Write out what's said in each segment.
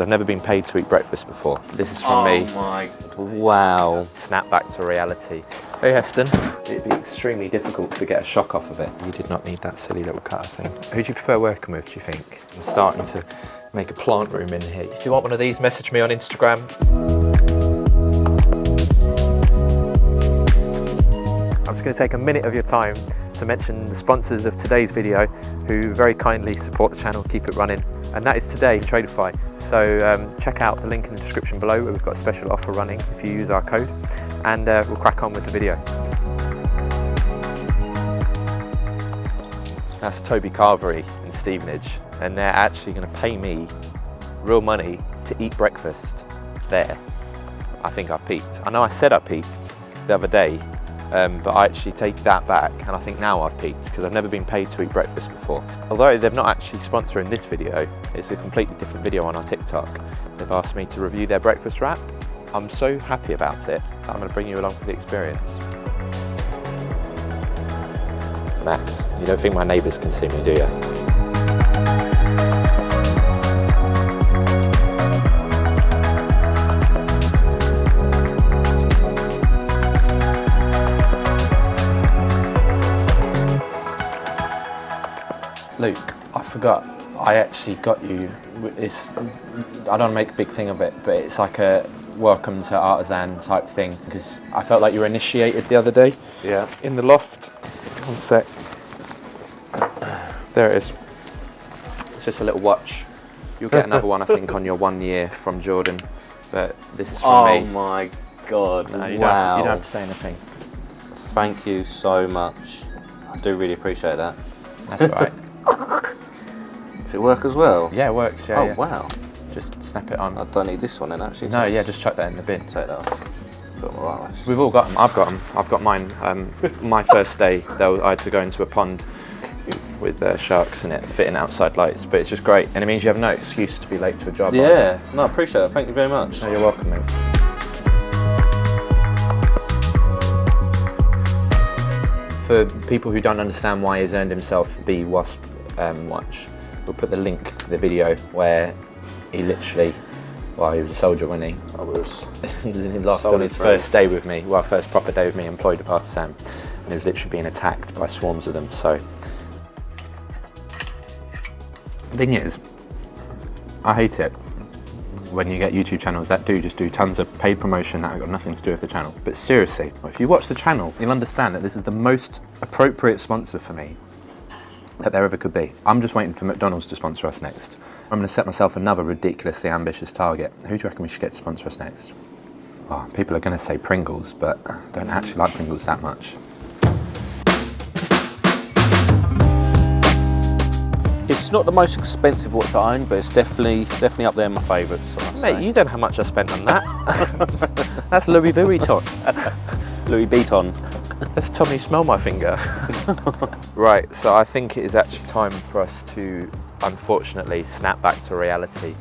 I've never been paid to eat breakfast before. This is from me. Oh my, wow. Snap back to reality. Hey Heston. It'd be extremely difficult to get a shock off of it. You did not need that silly little cutter thing. Who do you prefer working with, do you think? I'm starting to make a plant room in here. If you want one of these, message me on Instagram. I'm just going to take a minute of your time to mention the sponsors of today's video who very kindly support the channel, keep it running. And that is today, Tradify. So check out the link in the description below where we've got a special offer running if you use our code. And we'll crack on with the video. That's Toby Carvery in Stevenage. And they're actually going to pay me real money to eat breakfast there. I think I've peaked. I know I said I peaked the other day, but I actually take that back, and I think now I've peaked because I've never been paid to eat breakfast before. Although they've not actually sponsoring this video, it's a completely different video on our TikTok. They've asked me to review their breakfast wrap. I'm so happy about it that I'm going to bring you along for the experience. Max, you don't think my neighbours can see me, do you? Luke, I forgot, I actually got you, I don't want to make a big thing of it, but it's like a welcome to Artisan type thing, because I felt like you were initiated the other day. Yeah. In the loft. One sec. There it is. It's just a little watch. You'll get another one, I think, on your 1 year from Jordan, but this is from me. Oh my God, no, you wow. You don't have to say anything. Thank you so much. I do really appreciate that. That's all right. Does it work as well? Yeah, it works, yeah. Oh, yeah. wow. Just snap it on. I don't need this one then, actually. No, yeah, just chuck that in the bin. Take that off. Put them right. We've all got them. I've got them. I've got mine. My first day, I had to go into a pond with sharks in it, fitting outside lights, but it's just great. And it means you have no excuse to be late to a job. Yeah, no, I appreciate it. Thank you very much. No, you're welcome, mate. For people who don't understand why he's earned himself the Wasp watch, we'll put the link to the video where he literally, well, he was a soldier, wasn't he? He was in his loft on his first day with me, well, first proper day with me, employed with Artisan, and he was literally being attacked by swarms of them. So, the thing is, I hate it when you get YouTube channels that just do tons of paid promotion that have got nothing to do with the channel. But seriously, if you watch the channel, you'll understand that this is the most appropriate sponsor for me that there ever could be. I'm just waiting for McDonald's to sponsor us next. I'm going to set myself another ridiculously ambitious target. Who do you reckon we should get to sponsor us next? Oh, people are going to say Pringles, but I don't actually like Pringles that much. It's not the most expensive watch I own, but it's definitely up there in my favourites. Mate, you don't know how much I spent on that. That's Louis Vuitton. Louis Vuitton. Let's Tommy smell my finger. Right, so I think it is actually time for us to, unfortunately, snap back to reality.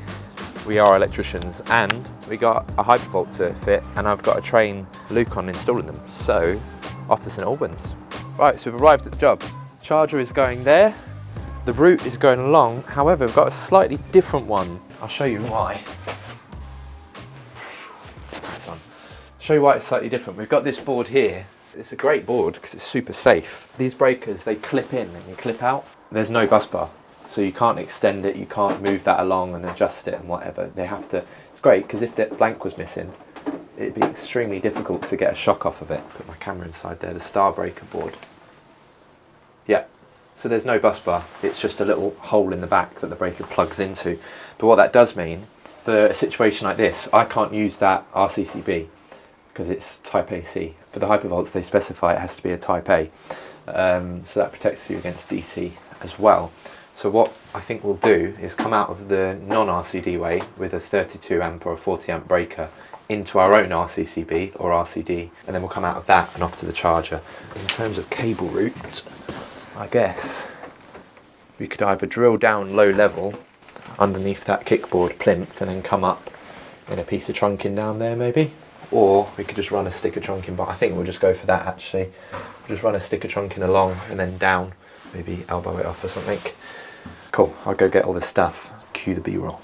We are electricians and we got a Hypervolt to fit, and I've got to train Luke on installing them. So, off to St Albans. Right, so we've arrived at the job. Charger is going there. The route is going along, however, we've got a slightly different one. I'll show you why. I'll show you why it's slightly different. We've got this board here. It's a great board because it's super safe. These breakers, they clip in and you clip out. There's no bus bar, so you can't extend it, you can't move that along and adjust it and whatever. They have to, it's great because if that blank was missing, it'd be extremely difficult to get a shock off of it. Put my camera inside there, the star breaker board. Yeah. So there's no bus bar, it's just a little hole in the back that the breaker plugs into. But what that does mean, for a situation like this, I can't use that RCCB because it's Type AC. For the Hypervolts, they specify it has to be a Type A. So that protects you against DC as well. So what I think we'll do is come out of the non-RCD way with a 32 amp or a 40 amp breaker into our own RCCB or RCD, and then we'll come out of that and off to the charger. In terms of cable route, I guess we could either drill down low level underneath that kickboard plinth and then come up in a piece of trunking down there maybe, or we could just run a sticker trunking, but I think we'll just go for that actually. We'll just run a sticker trunking along and then down, maybe elbow it off or something. Cool, I'll go get all this stuff, cue the B-roll.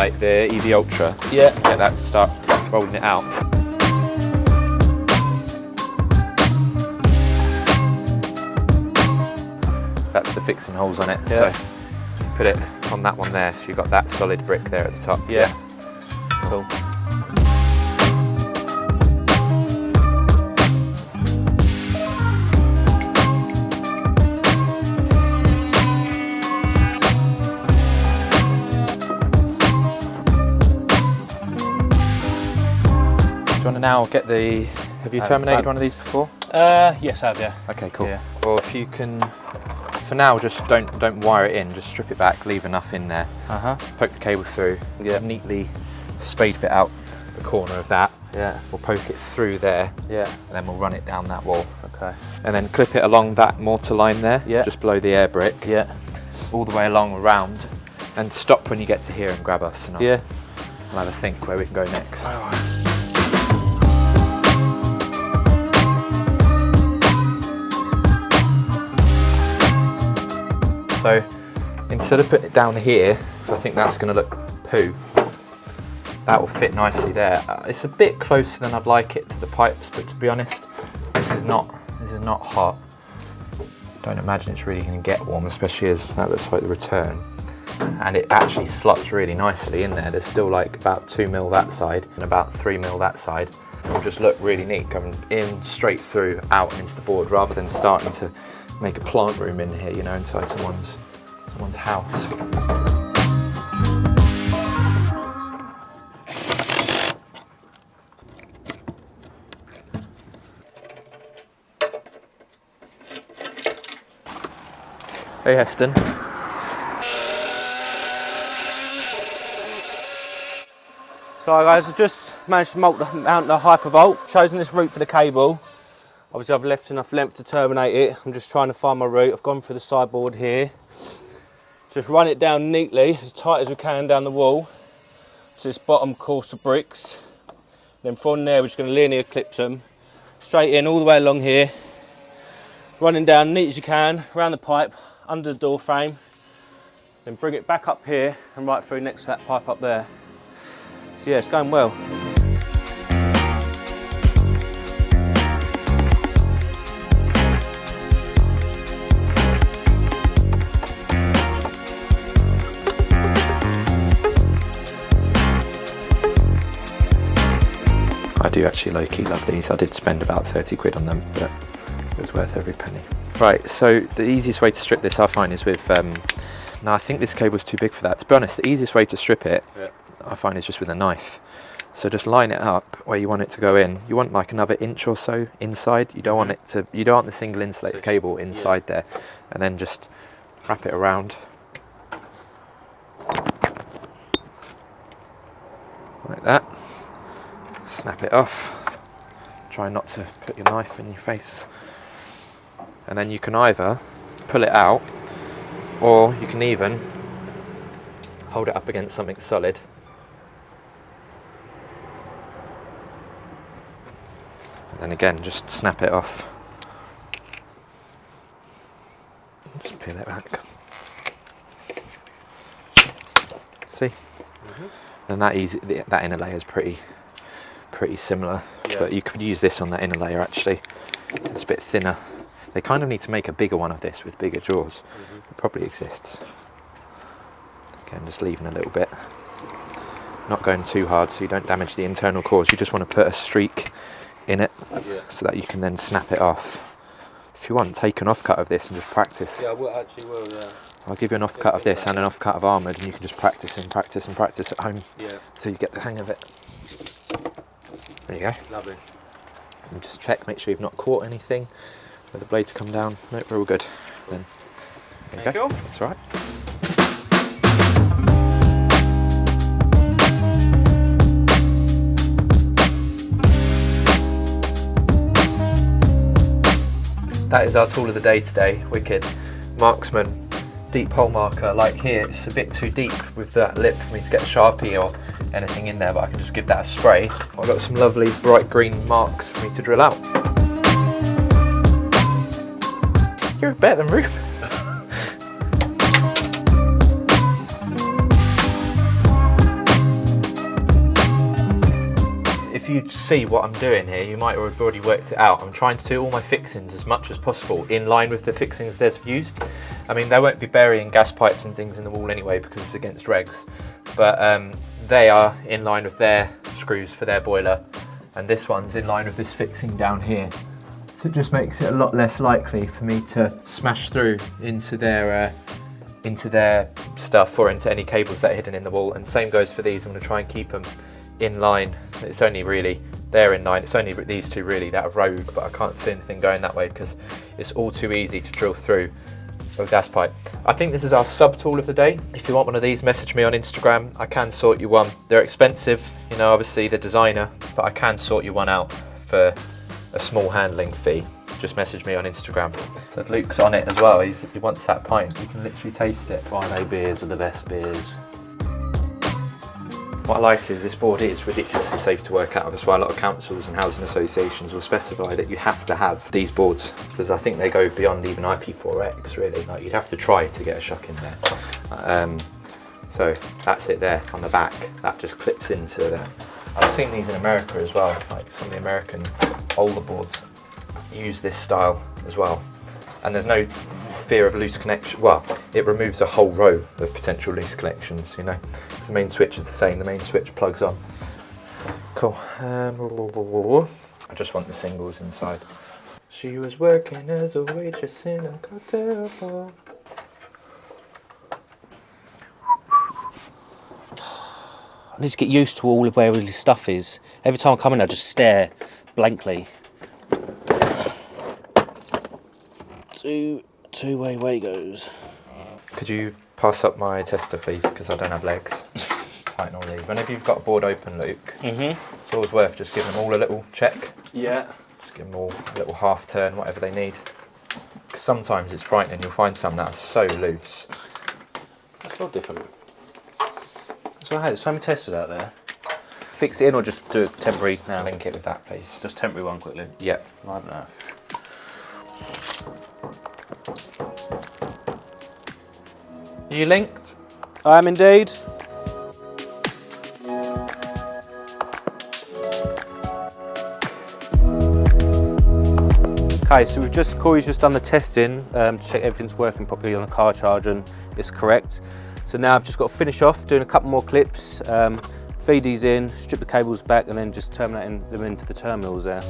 UNILITE, the EV Ultra. Yeah. Get that, start rolling it out. That's the fixing holes on it. Yeah. So put it on that one there, so you've got that solid brick there at the top. Yeah. Cool. Do you want to now get the... Have you terminated one of these before? Yes, I have, yeah. Okay, cool. Yeah. Or if you can, for now, just don't wire it in. Just strip it back, leave enough in there. Poke the cable through. Yeah. Neatly spade bit out the corner of that. Yeah. We'll poke it through there. Yeah. And then we'll run it down that wall. Okay. And then clip it along that mortar line there. Yeah. Just below the air brick. Yeah. All the way along around. And stop when you get to here and grab us. And Yeah. I'll have a think where we can go next. So instead of putting it down here, because I think that's going to look poo, that will fit nicely there. It's a bit closer than I'd like it to the pipes, but to be honest, this is not hot. Don't imagine it's really going to get warm, especially as that looks like the return. And it actually slots really nicely in there. There's still like about 2 mil that side and about 3 mil that side. It'll just look really neat coming in straight through, out and into the board, rather than starting to make a plant room in here, you know, inside someone's house. Hey Heston. So guys, I just managed to mount the Hypervolt, chosen this route for the cable. Obviously I've left enough length to terminate it. I'm just trying to find my route. I've gone through the sideboard here. Just run it down neatly, as tight as we can down the wall. So this bottom course of bricks. Then from there we're just going to linear clip them. Straight in all the way along here. Running down neat as you can, around the pipe, under the door frame. Then bring it back up here and right through next to that pipe up there. So yeah, it's going well. I do actually low-key love these. I did spend about 30 quid on them, but it was worth every penny. Right, so the easiest way to strip this I find is with, no, I think this cable's too big for that. To be honest, the easiest way to strip it, I find, is just with a knife. So just line it up where you want it to go in. You want like another inch or so inside. You don't want it to, you don't want the single insulated cable inside there. And then just wrap it around. Like that. Snap it off. Try not to put your knife in your face. And then you can either pull it out, or you can even hold it up against something solid. And then again, just snap it off. Just peel it back. See? And that inner layer is pretty similar, but you could use this on that inner layer actually. It's a bit thinner. They kind of need to make a bigger one of this with bigger jaws. It probably exists. Again, just leaving a little bit. Not going too hard so you don't damage the internal cores. You just want to put a streak in it so that you can then snap it off. If you want, take an offcut of this and just practice. Yeah, I will, actually will, yeah. I'll give you an offcut of this and an offcut of Armoured, and you can just practice and practice and practice at home until you get the hang of it. There you go. Lovely. And just check, make sure you've not caught anything where the blades come down. Nope, we're all good. Then there you go. That's all right. That is our tool of the day today. Wicked. Marxman deep hole marker. Like here, it's a bit too deep with that lip for me to get a Sharpie or anything in there, but I can just give that a spray. I've got some lovely bright green marks for me to drill out. You're better than Ruben. you see what I'm doing here, you might have already worked it out. I'm trying to do all my fixings as much as possible in line with the fixings they've used. I mean, they won't be burying gas pipes and things in the wall anyway because it's against regs, but they are in line with their screws for their boiler, and this one's in line with this fixing down here. So it just makes it a lot less likely for me to smash through into their stuff or into any cables that are hidden in the wall. And same goes for these. I'm going to try and keep them in line. It's only really, they're in line, it's only these two really that are rogue, but I can't see anything going that way because it's all too easy to drill through a gas pipe. I think this is our sub tool of the day. If you want one of these, message me on Instagram. I can sort you one. They're expensive, you know, obviously the designer, but I can sort you one out for a small handling fee. Just message me on Instagram. So Luke's on it as well. He wants that pint. You can literally taste it. Friday beers are the best beers. What I like is this board is ridiculously safe to work out of as well. A lot of councils and housing associations will specify that you have to have these boards because I think they go beyond even IP4X really. Like you'd have to try to get a shock in there. So that's it there on the back. That just clips into there. I've seen these in America as well. Like some of the American older boards use this style as well. And there's no fear of loose connection. Well, it removes a whole row of potential loose connections, you know. The main switch is the same, the main switch plugs on. Cool. I just want the singles inside. She was working as a waitress in a cocktail bar. I need to get used to all of where all this stuff is. Every time I come in, I just stare blankly. Two-way Wagos. Could you pass up my tester, please? Because I don't have legs. Tighten all these. Whenever you've got a board open, Luke, it's always worth just giving them all a little check. Yeah. Just give them all a little half turn, whatever they need. Because sometimes it's frightening. You'll find some that are so loose. That's a lot different. So hey, there's so many testers out there. Fix it in or just do it temporary now? Link it with that, please. Just temporary one quickly. Yep. Right enough. Are you linked? I am indeed. Okay, so Cory's just done the testing to check everything's working properly on the car charger and it's correct. So now I've just got to finish off doing a couple more clips, feed these in, strip the cables back and then just terminating them into the terminals there.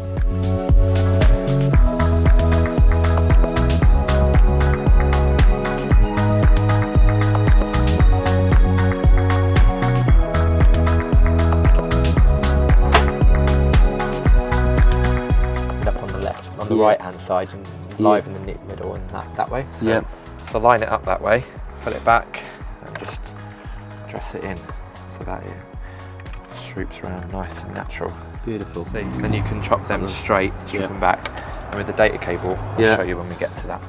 The right hand side and live in the middle and that way. So, yeah. So line it up that way, pull it back and just dress it in so that it swoops around nice and natural. Beautiful. See, then you can chop them straight, strip them back, and with the data cable I'll show you when we get to that.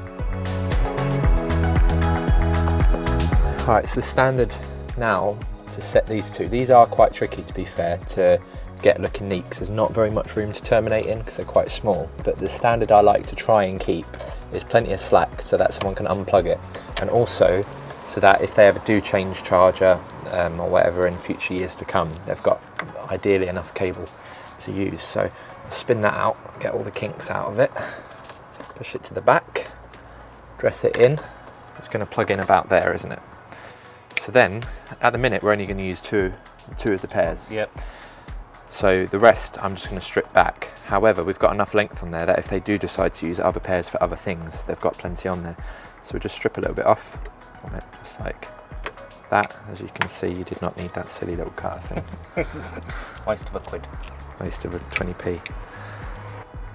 Alright, so the standard now to set these two. These are quite tricky to be fair to get looking neat because there's not very much room to terminate in because they're quite small, but the standard I like to try and keep is plenty of slack so that someone can unplug it, and also so that if they ever do change charger or whatever in future years to come, they've got ideally enough cable to use. So spin that out, get all the kinks out of it, push it to the back, dress it in. It's going to plug in about there, isn't it? So then at the minute we're only going to use two of the pairs. Yep. So the rest I'm just going to strip back. However, we've got enough length on there that if they do decide to use other pairs for other things, they've got plenty on there. So we'll just strip a little bit off from it, just like that. As you can see, you did not need that silly little cutter thing. Waste of a quid. Waste of a 20p.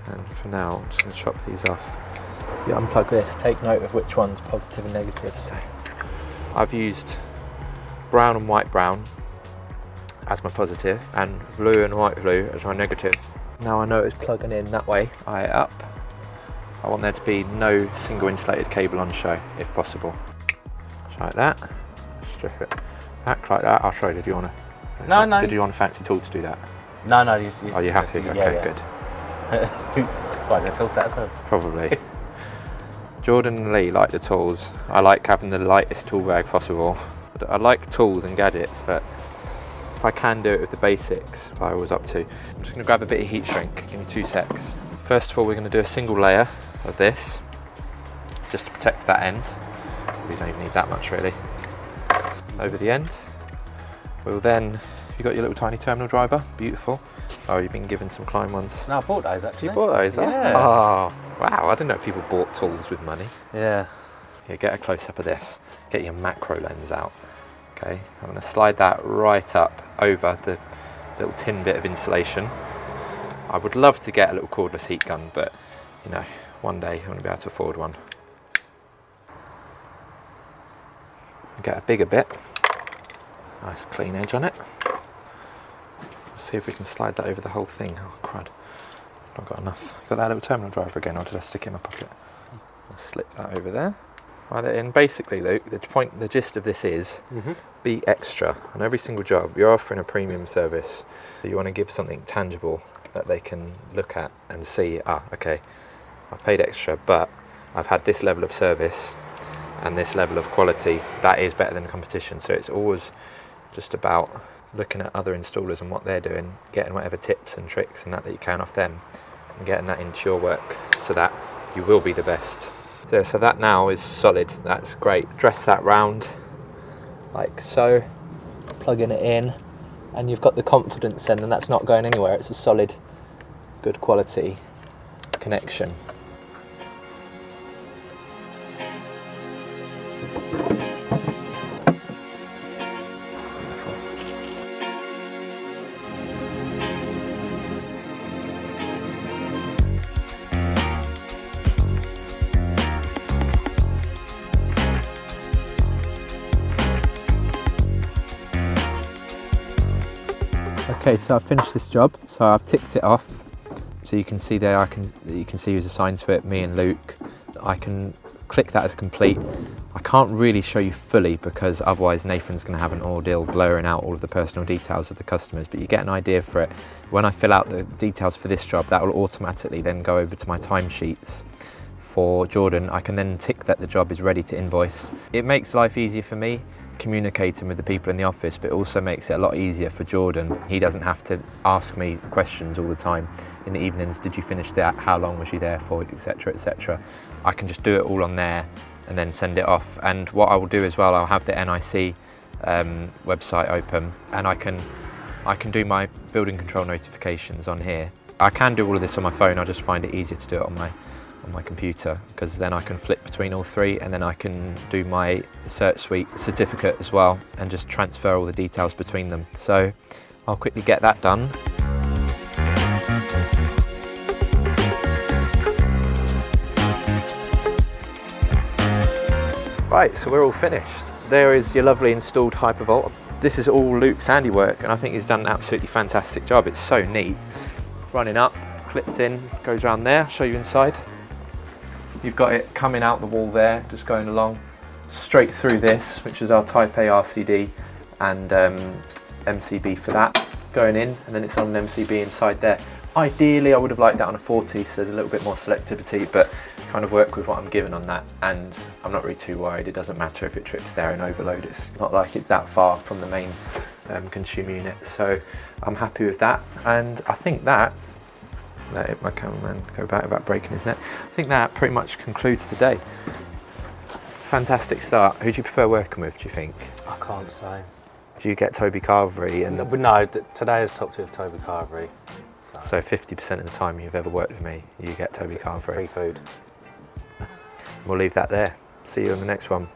And for now, I'm just going to chop these off. You unplug this, take note of which one's positive and negative. So I've used brown and white brown as my positive and blue and white blue as my negative. Now I know it's plugging in that way, eye it up. I want there to be no single insulated cable on show if possible. Just like that, strip it back like that. I'll show you, did you want to? No. Did you want a fancy tool to do that? No. Are you happy? Yeah, okay, yeah. good. Why is there a tool for that as well? Probably. Jordan and Lee like the tools. I like having the lightest tool bag possible. I like tools and gadgets, but if I can do it with the basics, if I was up to. I'm just going to grab a bit of heat shrink, give me 2 secs. First of all, we're going to do a single layer of this, just to protect that end. We don't even need that much really. Over the end. We'll then, you got your little tiny terminal driver, beautiful. Oh, you've been given some Klein ones. No, I bought those actually. You bought those? Yeah. Oh, wow, I didn't know people bought tools with money. Yeah. Here, get a close up of this. Get your macro lens out. Okay, I'm going to slide that right up over the little tin bit of insulation. I would love to get a little cordless heat gun, but you know, one day I want to be able to afford one. Get a bigger bit. Nice clean edge on it. See if we can slide that over the whole thing. Oh crud, not got enough. Got that little terminal driver again, or did I stick it in my pocket? I'll slip that over there. Right, and basically, Luke, the gist of this is be extra on every single job. You're offering a premium service. You want to give something tangible that they can look at and see, okay, I've paid extra, but I've had this level of service and this level of quality that is better than the competition. So it's always just about looking at other installers and what they're doing, getting whatever tips and tricks and that you can off them, and getting that into your work so that you will be the best. So that now is solid, that's great. Dress that round like so, plugging it in, and you've got the confidence then, and that's not going anywhere. It's a solid, good quality connection. Okay, so I've finished this job, so I've ticked it off. So you can see there, you can see who's assigned to it, me and Luke. I can click that as complete. I can't really show you fully because otherwise Nathan's going to have an ordeal blurring out all of the personal details of the customers, but you get an idea for it. When I fill out the details for this job, that will automatically then go over to my timesheets. For Jordan, I can then tick that the job is ready to invoice. It makes life easier for me communicating with the people in the office, but it also makes it a lot easier for Jordan. He doesn't have to ask me questions all the time in the evenings. Did you finish that? How long was you there for? Etc, etc. I can just do it all on there and then send it off. And what I will do as well, I'll have the NIC website open, and I can do my building control notifications on here. I can do all of this on my phone. I just find it easier to do it on my computer, because then I can flip between all three, and then I can do my Cert Suite certificate as well and just transfer all the details between them. So I'll quickly get that done. Right, so we're all finished. There is your lovely installed Hypervolt. This is all Luke's handiwork, and I think he's done an absolutely fantastic job. It's so neat. Running up, clipped in, goes around there. I'll show you inside. You've got it coming out the wall there, just going along straight through this, which is our Type A RCD and MCB for that, going in, and then it's on an MCB inside there. Ideally, I would have liked that on a 40, so there's a little bit more selectivity, but kind of work with what I'm given on that, and I'm not really too worried. It doesn't matter if it trips there and overload. It's not like it's that far from the main consumer unit, so I'm happy with that. And I think that, let my cameraman go back about breaking his neck. I think that pretty much concludes the day. Fantastic start. Who do you prefer working with, do you think? I can't say. Do you get Toby Carvery? No, today is top 2 of Toby Carvery. So 50% of the time you've ever worked with me, you get Toby Carvery. Free food. We'll leave that there. See you in the next one.